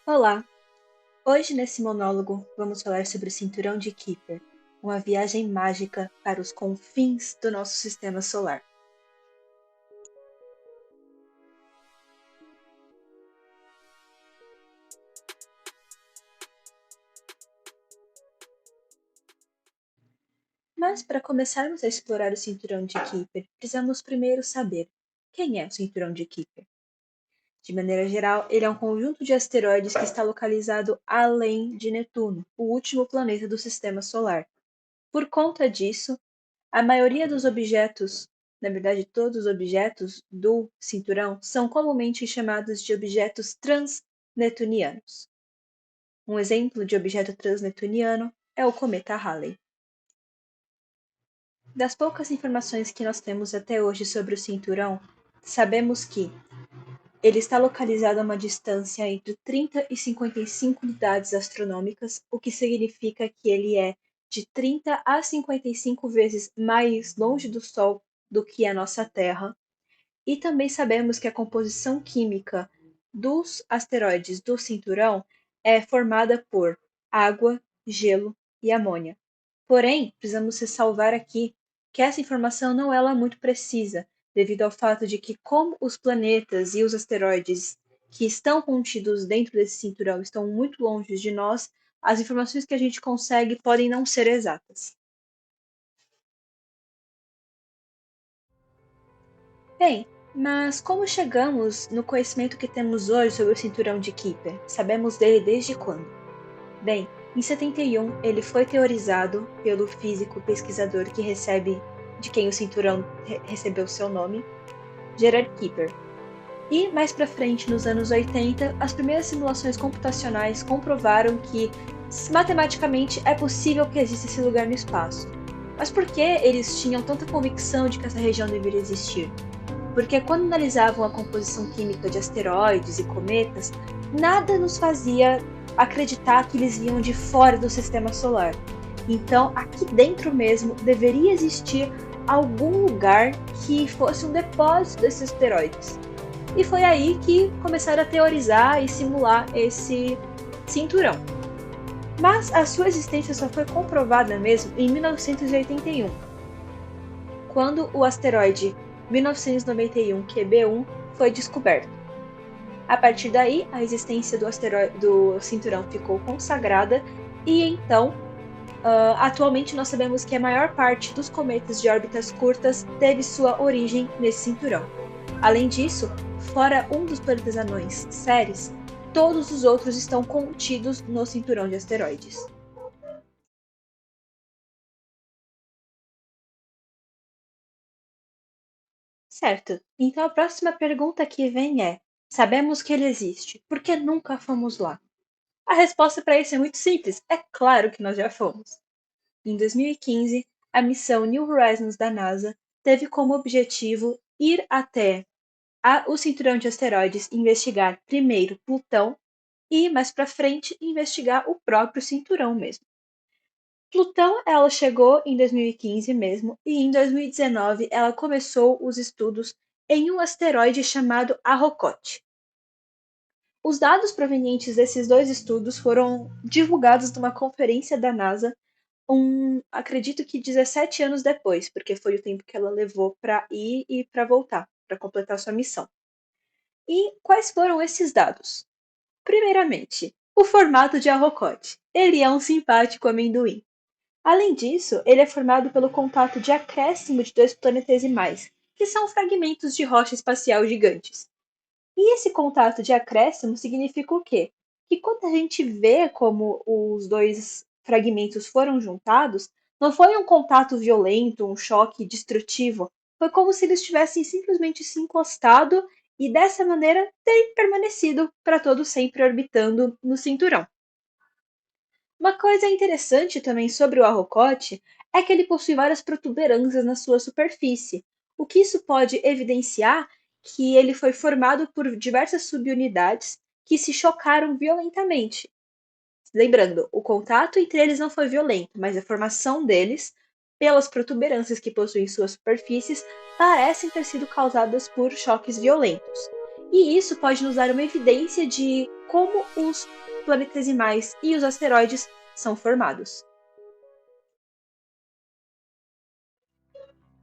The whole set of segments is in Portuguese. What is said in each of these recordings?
Olá! Hoje, nesse monólogo, vamos falar sobre o Cinturão de Kuiper, uma viagem mágica para os confins do nosso sistema solar. Mas, para começarmos a explorar o Cinturão de Kuiper, precisamos primeiro saber quem é o Cinturão de Kuiper. De maneira geral, ele é um conjunto de asteroides que está localizado além de Netuno, o último planeta do sistema solar. Por conta disso, a maioria dos objetos, na verdade todos os objetos do cinturão, são comumente chamados de objetos transnetunianos. Um exemplo de objeto transnetuniano é o cometa Halley. Das poucas informações que nós temos até hoje sobre o cinturão, sabemos que ele está localizado a uma distância entre 30 e 55 unidades astronômicas, o que significa que ele é de 30 a 55 vezes mais longe do Sol do que a nossa Terra. E também sabemos que a composição química dos asteroides do cinturão é formada por água, gelo e amônia. Porém, precisamos ressalvar aqui que essa informação não é lá muito precisa, devido ao fato de que, como os planetas e os asteroides que estão contidos dentro desse cinturão estão muito longe de nós, as informações que a gente consegue podem não ser exatas. Bem, mas como chegamos no conhecimento que temos hoje sobre o cinturão de Kuiper? Sabemos dele desde quando? Bem, em 71 ele foi teorizado pelo físico pesquisador de quem o cinturão recebeu seu nome, Gerard Kuiper. E mais para frente, nos anos 80, as primeiras simulações computacionais comprovaram que matematicamente é possível que exista esse lugar no espaço. Mas por que eles tinham tanta convicção de que essa região deveria existir? Porque quando analisavam a composição química de asteroides e cometas, nada nos fazia acreditar que eles vinham de fora do sistema solar. Então, aqui dentro mesmo deveria existir algum lugar que fosse um depósito desses asteroides. E foi aí que começaram a teorizar e simular esse cinturão. Mas a sua existência só foi comprovada mesmo em 1981, quando o asteroide 1991 QB1 foi descoberto. A partir daí, a existência do cinturão ficou consagrada e então, atualmente nós sabemos que a maior parte dos cometas de órbitas curtas teve sua origem nesse cinturão. Além disso, fora um dos planetas anões, Ceres, todos os outros estão contidos no cinturão de asteroides. Certo. Então a próxima pergunta que vem é: sabemos que ele existe, por que nunca fomos lá? A resposta para isso é muito simples: é claro que nós já fomos. Em 2015, a missão New Horizons da NASA teve como objetivo ir até o cinturão de asteroides e investigar primeiro Plutão e, mais para frente, investigar o próprio cinturão mesmo. Plutão, ela chegou em 2015 mesmo, e em 2019 ela começou os estudos em um asteroide chamado Arrokoth. Os dados provenientes desses dois estudos foram divulgados numa conferência da NASA, acredito que 17 anos depois, porque foi o tempo que ela levou para ir e para voltar, para completar sua missão. E quais foram esses dados? Primeiramente, o formato de Arrokoth. Ele é um simpático amendoim. Além disso, ele é formado pelo contato de acréscimo de dois planetesimais, que são fragmentos de rocha espacial gigantes. E esse contato de acréscimo significa o quê? Que quando a gente vê como os dois fragmentos foram juntados, não foi um contato violento, um choque destrutivo, foi como se eles tivessem simplesmente se encostado e dessa maneira terem permanecido para todo sempre orbitando no cinturão. Uma coisa interessante também sobre o arrocote é que ele possui várias protuberâncias na sua superfície, o que isso pode evidenciar que ele foi formado por diversas subunidades que se chocaram violentamente. Lembrando, o contato entre eles não foi violento, mas a formação deles, pelas protuberâncias que possuem suas superfícies, parecem ter sido causadas por choques violentos. E isso pode nos dar uma evidência de como os planetesimais e os asteroides são formados.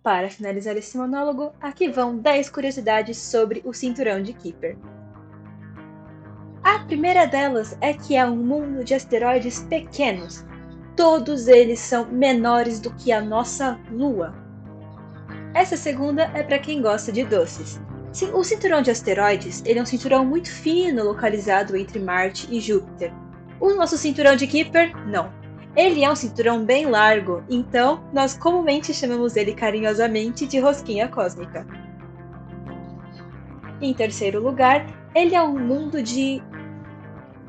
Para finalizar esse monólogo, aqui vão 10 curiosidades sobre o cinturão de Kuiper. A primeira delas é que é um mundo de asteroides pequenos. Todos eles são menores do que a nossa Lua. Essa segunda é para quem gosta de doces. O cinturão de asteroides ele é um cinturão muito fino localizado entre Marte e Júpiter. O nosso cinturão de Kuiper, não. Ele é um cinturão bem largo, então nós comumente chamamos ele carinhosamente de rosquinha cósmica. Em terceiro lugar, ele é um mundo de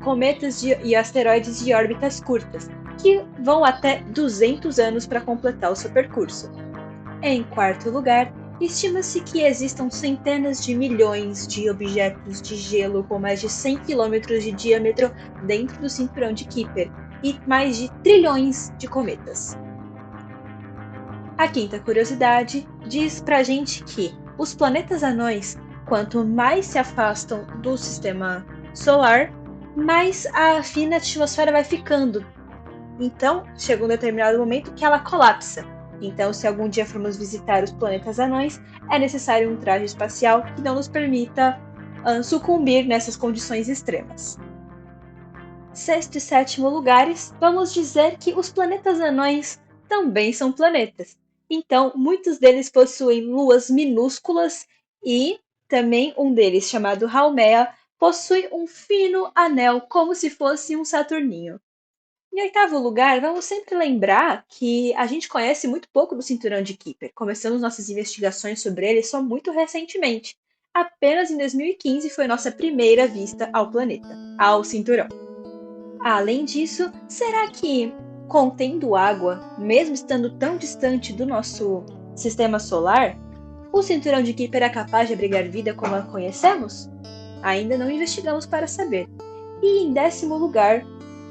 cometas e asteroides de órbitas curtas, que vão até 200 anos para completar o seu percurso. Em quarto lugar, estima-se que existam centenas de milhões de objetos de gelo com mais de 100 km de diâmetro dentro do cinturão de Kuiper e mais de trilhões de cometas. A quinta curiosidade diz pra gente que os planetas anões, quanto mais se afastam do sistema solar, mais a fina atmosfera vai ficando. Então, chega um determinado momento que ela colapsa. Então, se algum dia formos visitar os planetas anões, é necessário um traje espacial que não nos permita sucumbir nessas condições extremas. Sexto e sétimo lugares, vamos dizer que os planetas anões também são planetas. Então, muitos deles possuem luas minúsculas e também um deles, chamado Haumea, possui um fino anel como se fosse um Saturninho. Em oitavo lugar, vamos sempre lembrar que a gente conhece muito pouco do cinturão de Kuiper. Começamos nossas investigações sobre ele só muito recentemente. Apenas em 2015 foi nossa primeira vista ao planeta, ao cinturão. Além disso, será que, contendo água, mesmo estando tão distante do nosso sistema solar, o cinturão de Kuiper é capaz de abrigar vida como a conhecemos? Ainda não investigamos para saber. E em décimo lugar,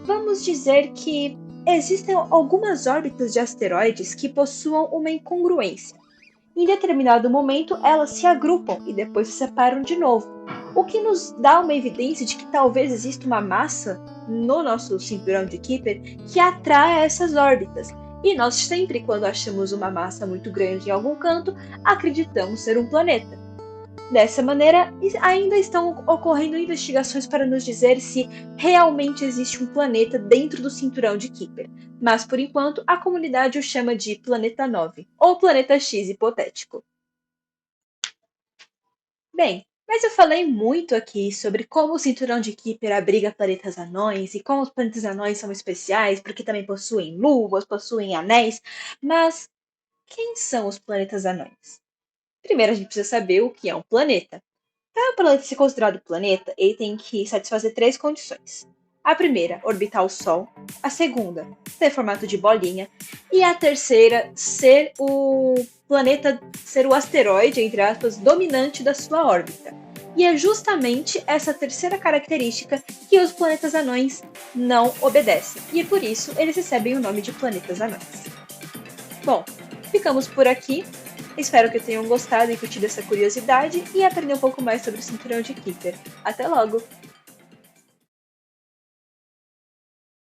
vamos dizer que existem algumas órbitas de asteroides que possuam uma incongruência. Em determinado momento, elas se agrupam e depois se separam de novo, o que nos dá uma evidência de que talvez exista uma massa no nosso cinturão de Kuiper que atrai essas órbitas. E nós sempre, quando achamos uma massa muito grande em algum canto, acreditamos ser um planeta. Dessa maneira, ainda estão ocorrendo investigações para nos dizer se realmente existe um planeta dentro do cinturão de Kuiper, mas por enquanto a comunidade o chama de Planeta 9, ou Planeta X hipotético. Bem, mas eu falei muito aqui sobre como o cinturão de Kuiper abriga planetas anões e como os planetas anões são especiais porque também possuem luas, possuem anéis, mas quem são os planetas anões? Primeiro a gente precisa saber o que é um planeta. Para o planeta ser considerado planeta, ele tem que satisfazer 3 condições. A primeira, orbitar o Sol. A segunda, ter formato de bolinha. E a terceira, ser o planeta, ser o asteroide, entre aspas, dominante da sua órbita. E é justamente essa terceira característica que os planetas anões não obedecem. E por isso eles recebem o nome de planetas anões. Bom, ficamos por aqui. Espero que tenham gostado e curtido essa curiosidade e aprender um pouco mais sobre o cinturão de Kuiper. Até logo!